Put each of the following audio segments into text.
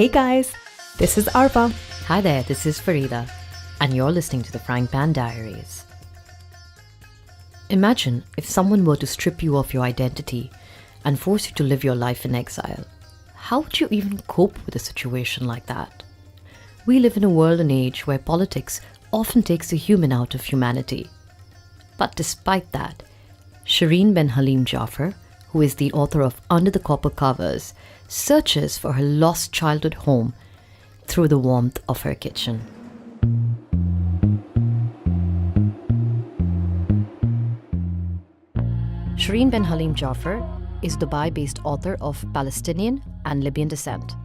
Hey guys, this is Arba. Hi there, this is Farida, and you're listening to the FryingPan Diaries. Imagine if someone were to strip you of your identity and force you to live your life in exile. How would you even cope with a situation like that? We live in a world and age where politics often takes the human out of humanity. But despite that, Sherine Ben Halim Jafar, who is the author of Under the Copper Covers, searches for her lost childhood home through the warmth of her kitchen. Sherine Ben Halim Jafar is a Dubai-based author of Palestinian and Libyan descent.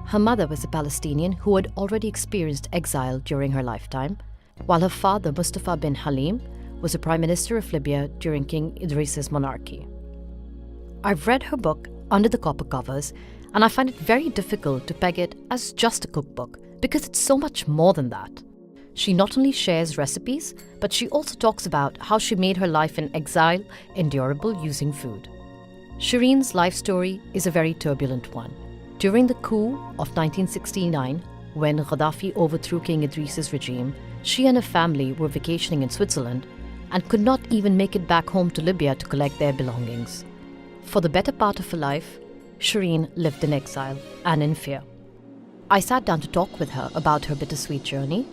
Her mother was a Palestinian who had already experienced exile during her lifetime, while her father, Mustafa bin Halim, was a prime minister of Libya during King Idris's monarchy. I've read her book, Under the Copper Covers, and I find it very difficult to peg it as just a cookbook because it's so much more than that. She not only shares recipes, but she also talks about how she made her life in exile endurable using food. Sherine's life story is a very turbulent one. During the coup of 1969, when Gaddafi overthrew King Idris's regime, she and her family were vacationing in Switzerland and could not even make it back home to Libya to collect their belongings. For the better part of her life, Sherine lived in exile and in fear. I sat down to talk with her about her bittersweet journey,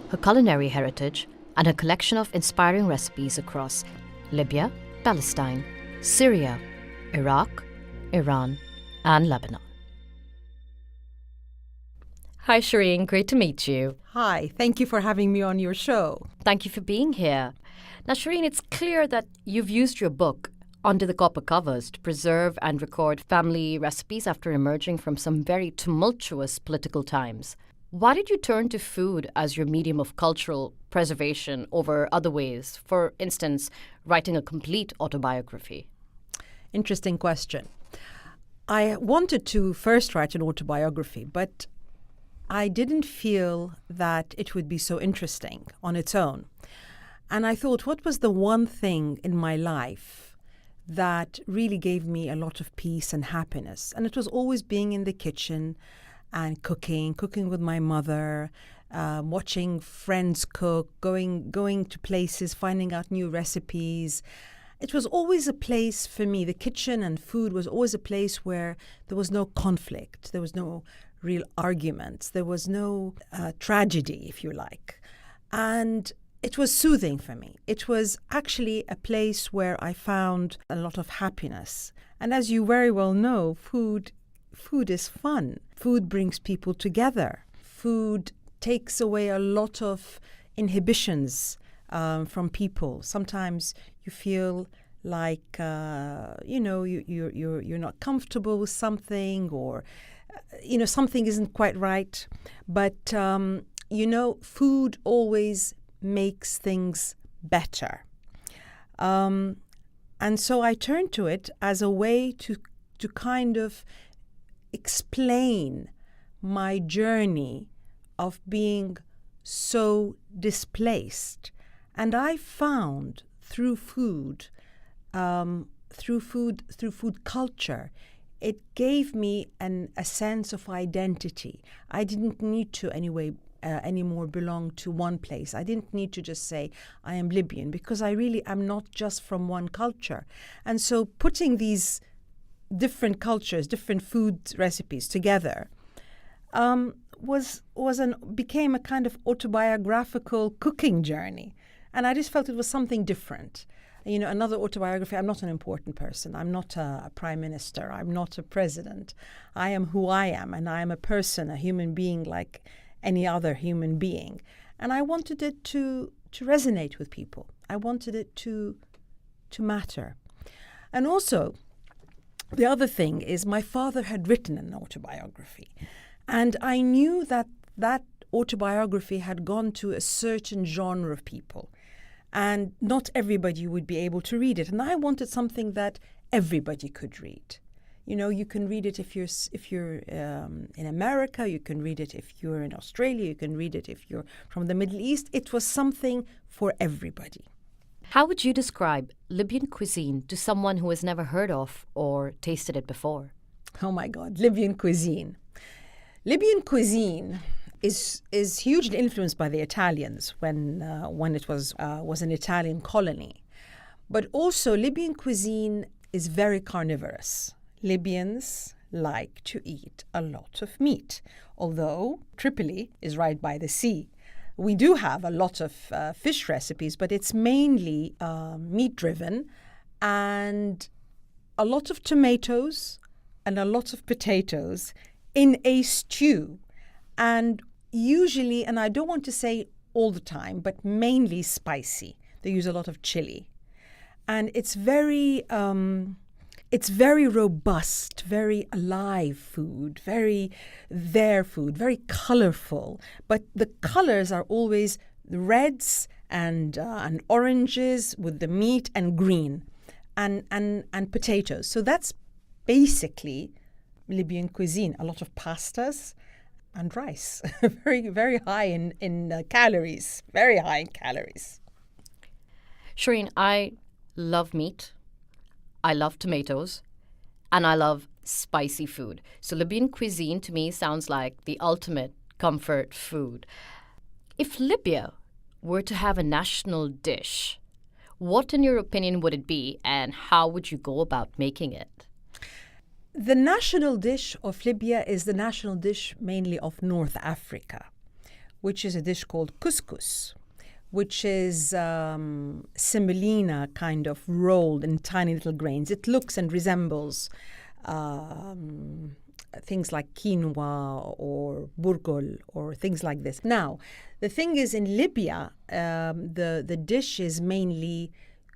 her culinary heritage, and her collection of inspiring recipes across Libya, Palestine, Syria, Iraq, Iran, and Lebanon. Hi Sherine, great to meet you. Hi, thank you for having me on your show. Thank you for being here. Now Sherine, it's clear that you've used your book, Under the Copper Covers, to preserve and record family recipes after emerging from some very tumultuous political times. Why did you turn to food as your medium of cultural preservation over other ways? For instance, writing a complete autobiography. Interesting question. I wanted to first write an autobiography, but I didn't feel that it would be so interesting on its own. And I thought, what was the one thing in my life that really gave me a lot of peace and happiness? And it was always being in the kitchen and cooking with my mother, watching friends cook, going to places, finding out new recipes. It was always a place for me. The kitchen and food was always a place where there was no conflict. There was no real arguments. There was no tragedy, if you like. And it was soothing for me. It was actually a place where I found a lot of happiness. And as you very well know, food is fun. Food brings people together. Food takes away a lot of inhibitions from people. Sometimes you feel like you're not comfortable with something, or something isn't quite right. But food always makes things better. And so I turned to it as a way to kind of explain my journey of being so displaced. And I found through food culture, it gave me a sense of identity. I didn't need to anymore belong to one place. I didn't need to just say I am Libyan, because I really am not just from one culture. And so putting these different cultures, different food recipes together became a kind of autobiographical cooking journey. And I just felt it was something different. Another autobiography, I'm not an important person. I'm not a prime minister. I'm not a president. I am who I am, and I am a person, a human being like any other human being. And I wanted it to resonate with people. I wanted it to matter. And also, the other thing is my father had written an autobiography. And I knew that autobiography had gone to a certain genre of people. And not everybody would be able to read it. And I wanted something that everybody could read. You can read it if you're in America. You can read it if you're in Australia. You can read it if you're from the Middle East. It was something for everybody. How would you describe Libyan cuisine to someone who has never heard of or tasted it before? Oh my God, Libyan cuisine. Libyan cuisine is hugely influenced by the Italians when it was an Italian colony. But also Libyan cuisine is very carnivorous. Libyans like to eat a lot of meat, although Tripoli is right by the sea. We do have a lot of fish recipes, but it's mainly meat-driven, and a lot of tomatoes and a lot of potatoes in a stew. And usually, and I don't want to say all the time, but mainly spicy. They use a lot of chili. And it's very robust, very alive food, very their food, very colorful. But the colors are always reds and oranges with the meat, and green and potatoes. So that's basically Libyan cuisine. A lot of pastas and rice. Very, very high in calories. Very high in calories. Sherine, I love meat, I love tomatoes, and I love spicy food. So Libyan cuisine to me sounds like the ultimate comfort food. If Libya were to have a national dish, what in your opinion would it be, and how would you go about making it? The national dish of Libya is the national dish mainly of North Africa, which is a dish called couscous, which is semolina kind of rolled in tiny little grains. It looks and resembles things like quinoa or burgol or things like this. Now, the thing is, in Libya, the dish is mainly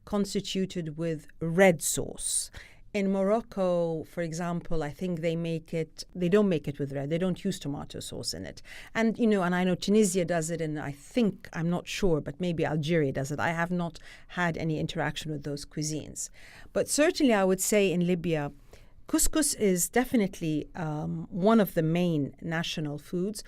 constituted with red sauce. In Morocco, for example, I think they don't make it with red. They don't use tomato sauce in it. And, and I know Tunisia does it, and I'm not sure, but maybe Algeria does it. I have not had any interaction with those cuisines. But certainly I would say in Libya, couscous is definitely one of the main national foods.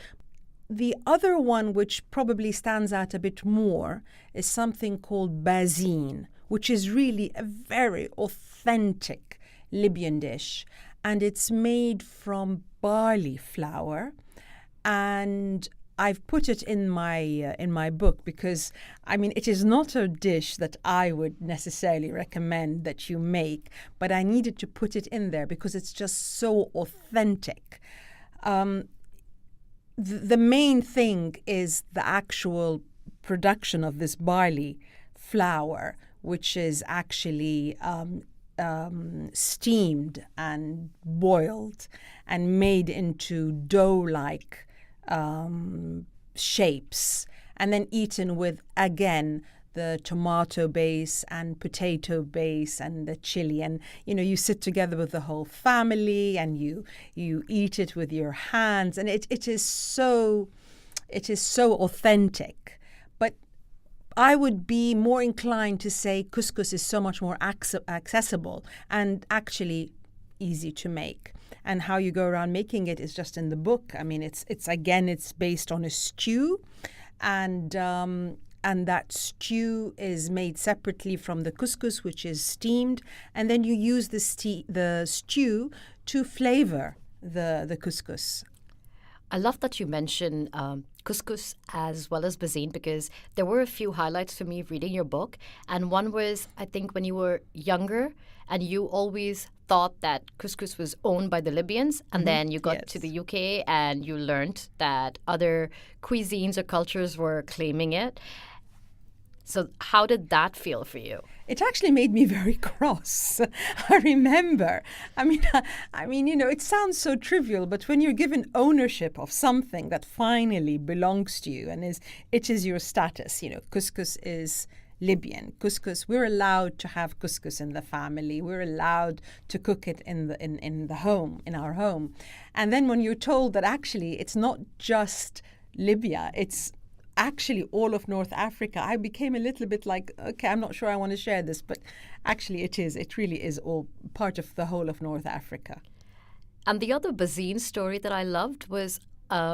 The other one, which probably stands out a bit more, is something called bazine, which is really a very authentic Libyan dish. And it's made from barley flour. And I've put it in my book because, it is not a dish that I would necessarily recommend that you make, but I needed to put it in there because it's just so authentic. The main thing is the actual production of this barley flour, which is actually steamed and boiled and made into dough-like shapes, and then eaten with, again, the tomato base and potato base and the chili. And, you sit together with the whole family and you eat it with your hands. And it is so authentic. But I would be more inclined to say couscous is so much more accessible and actually easy to make. And how you go around making it is just in the book. It's based on a stew, and that stew is made separately from the couscous, which is steamed, and then you use the stew to flavor the couscous. I love that you mentioned couscous as well as bazine, because there were a few highlights for me reading your book. And one was, I think, when you were younger and you always thought that couscous was owned by the Libyans. And then you got to the UK and you learned that other cuisines or cultures were claiming it. So how did that feel for you? It actually made me very cross. I remember. It sounds so trivial, but when you're given ownership of something that finally belongs to you and it is your status, couscous is Libyan. Couscous, we're allowed to have couscous in the family. We're allowed to cook it in the home, in our home. And then when you're told that actually it's not just Libya, it's actually all of North Africa, I became a little bit like, okay, I'm not sure I want to share this, but actually it really is all part of the whole of North Africa. And the other bazine story that I loved was,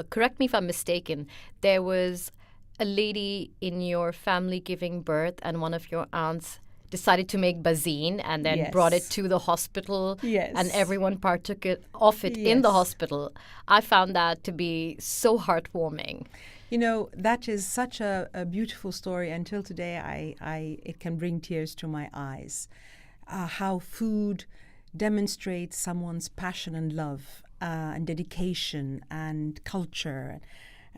correct me if I'm mistaken, there was a lady in your family giving birth and one of your aunts decided to make bazine and then Yes. brought it to the hospital, Yes. and everyone partook of it in the Yes. hospital. I found that to be so heartwarming. You know, that is such a beautiful story. Until today, it can bring tears to my eyes. How food demonstrates someone's passion and love and dedication and culture.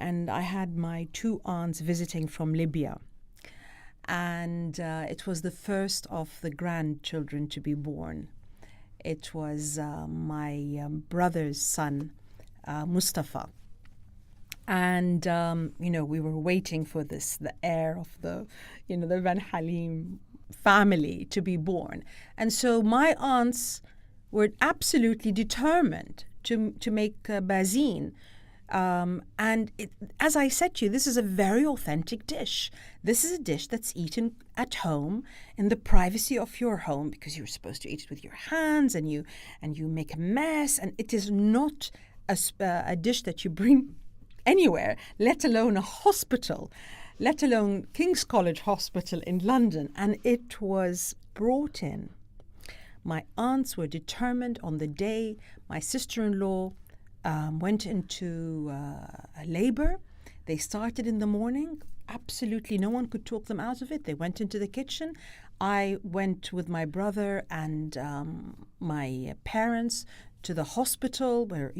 And I had my 2 aunts visiting from Libya. And it was the first of the grandchildren to be born. It was my brother's son, Mustafa. And, we were waiting for the heir of the Ben Halim family to be born. And so my aunts were absolutely determined to make bazine. As I said to you, this is a very authentic dish. This is a dish that's eaten at home in the privacy of your home, because you're supposed to eat it with your hands, and you make a mess. And it is not a dish that you bring anywhere, let alone a hospital, let alone King's College Hospital in London. And it was brought in. My aunts were determined on the day my sister-in-law went into labor. They started in the morning. Absolutely no one could talk them out of it. They went into the kitchen. I went with my brother and my parents to the hospital where,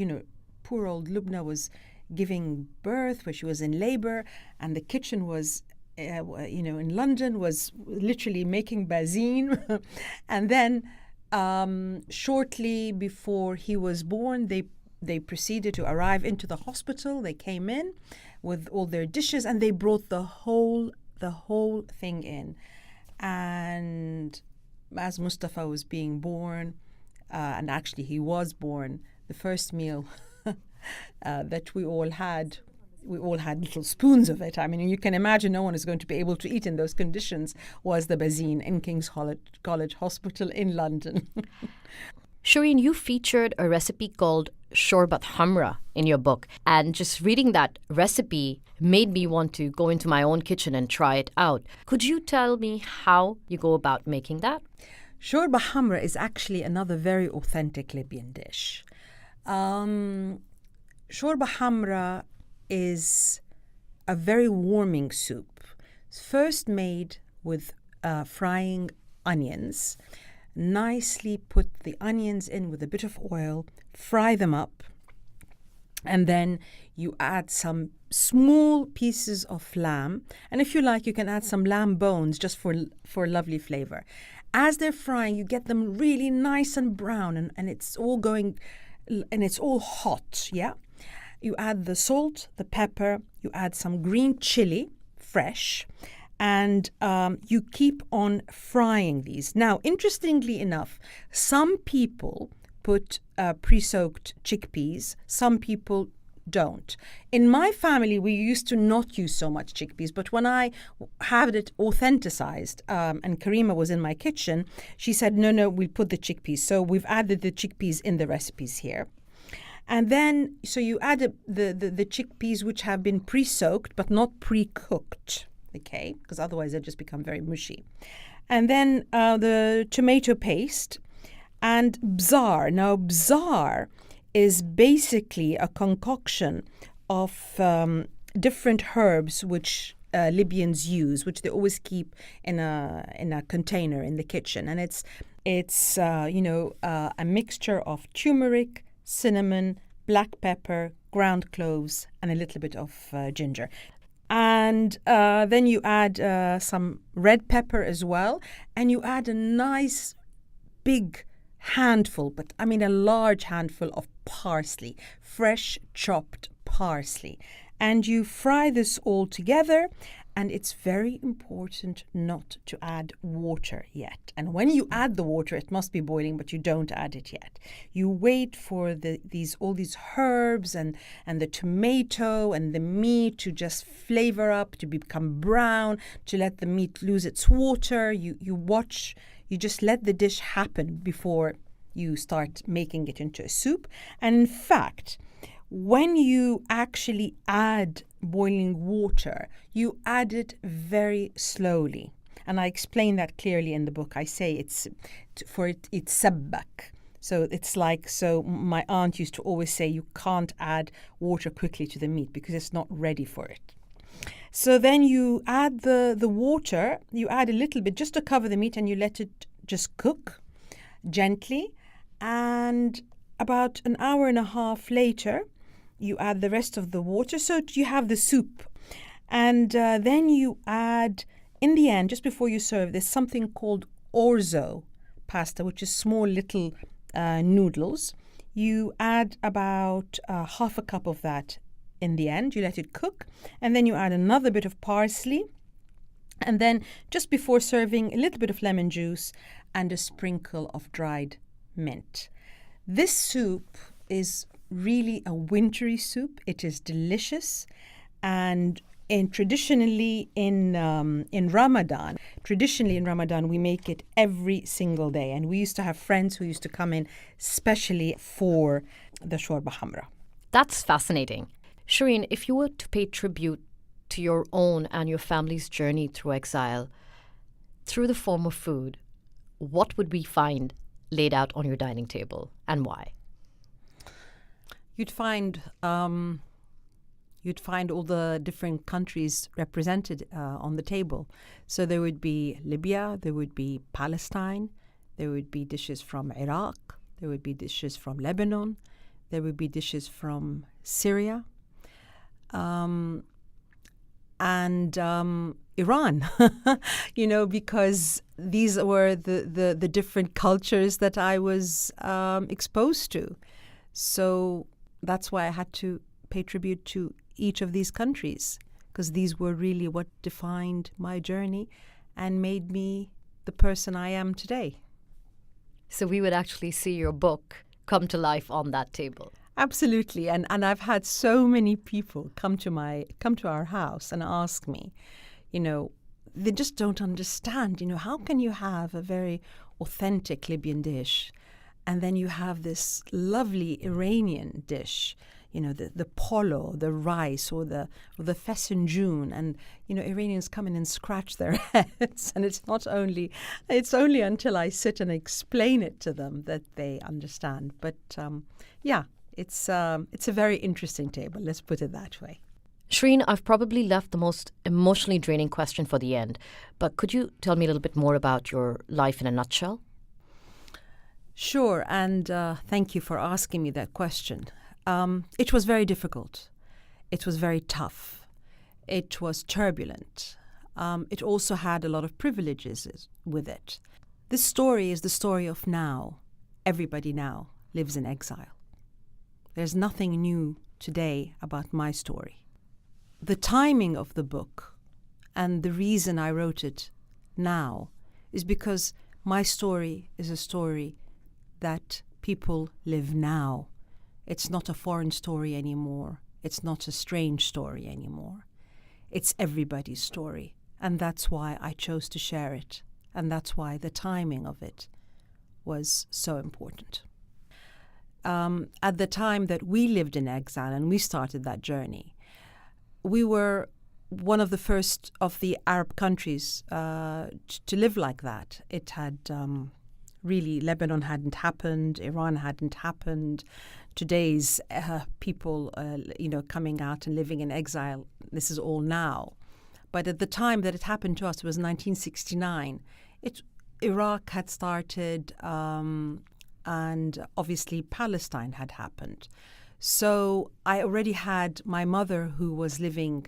poor old Lubna was giving birth, where she was in labor, and the kitchen was, in London, was literally making bazine. And then shortly before he was born, they proceeded to arrive into the hospital. They came in with all their dishes, and they brought the whole thing in. And as Mustafa was being born, and actually he was born, the first meal that we all had little spoons of it. I mean, you can imagine no one is going to be able to eat in those conditions, was the bazine in King's College Hospital in London. Shireen, you featured a recipe called Sherbet Hamra in your book, and just reading that recipe made me want to go into my own kitchen and try it out. Could you tell me how you go about making that? Sherbet Hamra is actually another very authentic Libyan dish. Sherbet Hamra is a very warming soup. It's first made with frying onions. Nicely put the onions in with a bit of oil, fry them up, and then you add some small pieces of lamb. And if you like, you can add some lamb bones just for lovely flavor. As they're frying, you get them really nice and brown, and it's all going, and it's all hot, yeah? You add the salt, the pepper, you add some green chili, fresh, and you keep on frying these. Now, interestingly enough, some people put pre-soaked chickpeas, some people don't. In my family, we used to not use so much chickpeas, but when I had it authenticized, and Karima was in my kitchen, she said, no, we'll put the chickpeas. So we've added the chickpeas in the recipes here. And then, so you add the chickpeas, which have been pre-soaked but not pre-cooked, okay? Because otherwise they'll just become very mushy. And then the tomato paste and bzar. Now, bzar is basically a concoction of different herbs which Libyans use, which they always keep in a container in the kitchen. And it's a mixture of turmeric, cinnamon, black pepper, ground cloves, and a little bit of ginger. And then you add some red pepper as well, and you add a nice big handful, but I mean a large handful of parsley, fresh chopped parsley. And you fry this all together, and it's very important not to add water yet. And when you add the water, it must be boiling, but you don't add it yet. You wait for all these herbs and the tomato and the meat to just flavor up, to become brown, to let the meat lose its water. You watch, you just let the dish happen before you start making it into a soup. And in fact, when you actually add boiling water, you add it very slowly. And I explain that clearly in the book. I say it's sabbak. So it's like, so my aunt used to always say you can't add water quickly to the meat because it's not ready for it. So then you add the water, you add a little bit just to cover the meat, and you let it just cook gently. And about an hour and a half later, you add the rest of the water. So you have the soup. And then you add, in the end, just before you serve, there's something called orzo pasta, which is small little noodles. You add about half a cup of that in the end. You let it cook, and then you add another bit of parsley, and then just before serving, a little bit of lemon juice and a sprinkle of dried mint. This soup is really a wintry soup. It is delicious, and traditionally in Ramadan, we make it every single day. And we used to have friends who used to come in specially for the Sherbet Hamra. That's fascinating. Sherine, if you were to pay tribute to your own and your family's journey through exile, through the form of food, what would we find laid out on your dining table, and why? You'd find all the different countries represented on the table. So there would be Libya, there would be Palestine, there would be dishes from Iraq, there would be dishes from Lebanon, there would be dishes from Syria, and Iran, because these were the different cultures that I was exposed to. So that's why I had to pay tribute to each of these countries, because these were really what defined my journey and made me the person I am today. So we would actually see your book come to life on that table. Absolutely. And I've had so many people come to our house and ask me, they just don't understand, how can you have a very authentic Libyan dish and then you have this lovely Iranian dish, the polo, the rice, or the fesenjoon, and Iranians come in and scratch their heads, and it's only until I sit and explain it to them that they understand. But it's a very interesting table. Let's put it that way. Sherine, I've probably left the most emotionally draining question for the end, but could you tell me a little bit more about your life in a nutshell? Sure, and thank you for asking me that question. It was very difficult. It was very tough. It was turbulent. It also had a lot of privileges with it. This story is the story of now. Everybody now lives in exile. There's nothing new today about my story. The timing of the book and the reason I wrote it now is because my story is a story that people live now. It's not a foreign story anymore. It's not a strange story anymore. It's everybody's story. And that's why I chose to share it. And that's why the timing of it was so important. At the time that we lived in exile and we started that journey, we were one of the first of the Arab countries to live like that. It had really, Lebanon hadn't happened, Iran hadn't happened. Today's people, coming out and living in exile, this is all now. But at the time that it happened to us, it was 1969. Iraq had started, and obviously Palestine had happened. So I already had my mother, who was living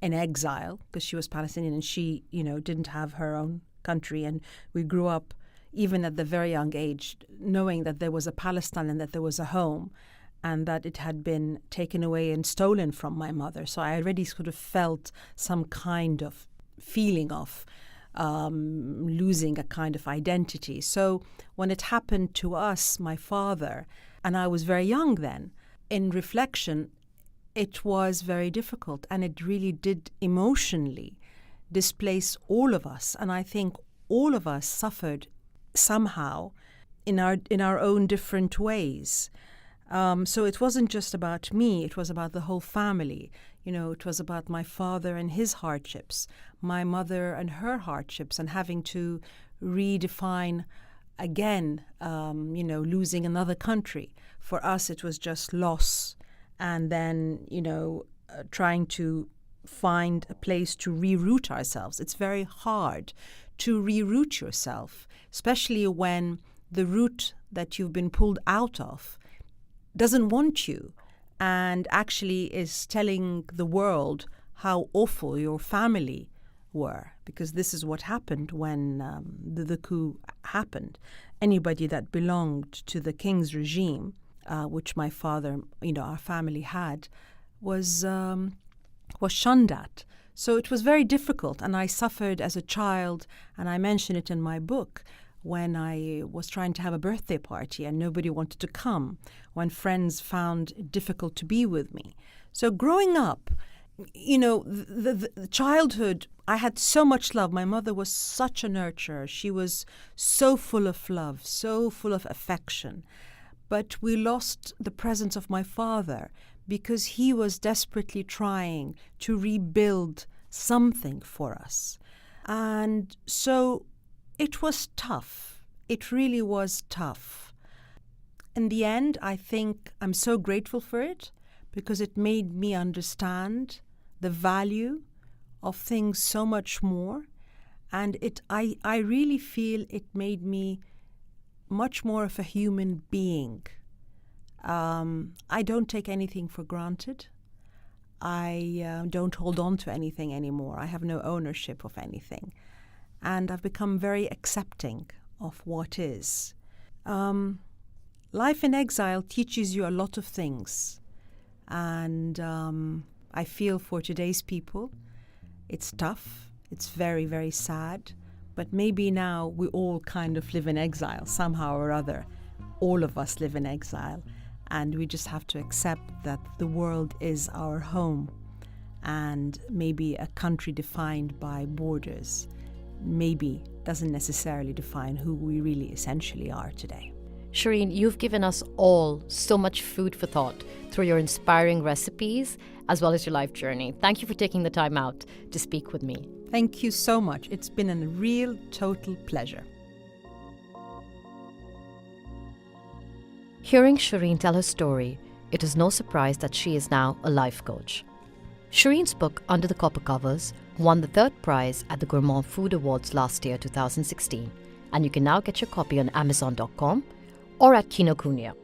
in exile because she was Palestinian, and she, didn't have her own country. And we grew up, even at the very young age, knowing that there was a Palestine and that there was a home, and that it had been taken away and stolen from my mother. So I already sort of felt some kind of feeling of losing a kind of identity. So when it happened to us, my father, and I was very young then, in reflection, it was very difficult, and it really did emotionally displace all of us. And I think all of us suffered somehow in our own different ways. So it wasn't just about me, it was about the whole family. It was about my father and his hardships, my mother and her hardships, and having to redefine again, losing another country. For us, it was just loss. And then, trying to find a place to reroute ourselves. It's very hard to reroute yourself, especially when the route that you've been pulled out of doesn't want you and actually is telling the world how awful your family were, because this is what happened when the coup happened. Anybody that belonged to the king's regime, which my father, our family had, was shunned at. So it was very difficult, and I suffered as a child, and I mention it in my book, when I was trying to have a birthday party and nobody wanted to come, when friends found it difficult to be with me. So growing up, the childhood, I had so much love. My mother was such a nurturer. She was so full of love, so full of affection. But we lost the presence of my father because he was desperately trying to rebuild something for us. And so it was tough. It really was tough. In the end, I think I'm so grateful for it because it made me understand the value of things so much more. And I really feel it made me much more of a human being. I don't take anything for granted. I don't hold on to anything anymore. I have no ownership of anything. And I've become very accepting of what is. Life in exile teaches you a lot of things. And I feel for today's people, it's tough. It's very, very sad. But maybe now we all kind of live in exile somehow or other. All of us live in exile. And we just have to accept that the world is our home. And maybe a country defined by borders maybe doesn't necessarily define who we really essentially are today. Sherine, you've given us all so much food for thought through your inspiring recipes as well as your life journey. Thank you for taking the time out to speak with me. Thank you so much. It's been a real, total pleasure. Hearing Sherine tell her story, it is no surprise that she is now a life coach. Sherine's book, Under the Copper Covers, won the 3rd prize at the Gourmand Food Awards last year, 2016, and you can now get your copy on Amazon.com or at Kinokuniya.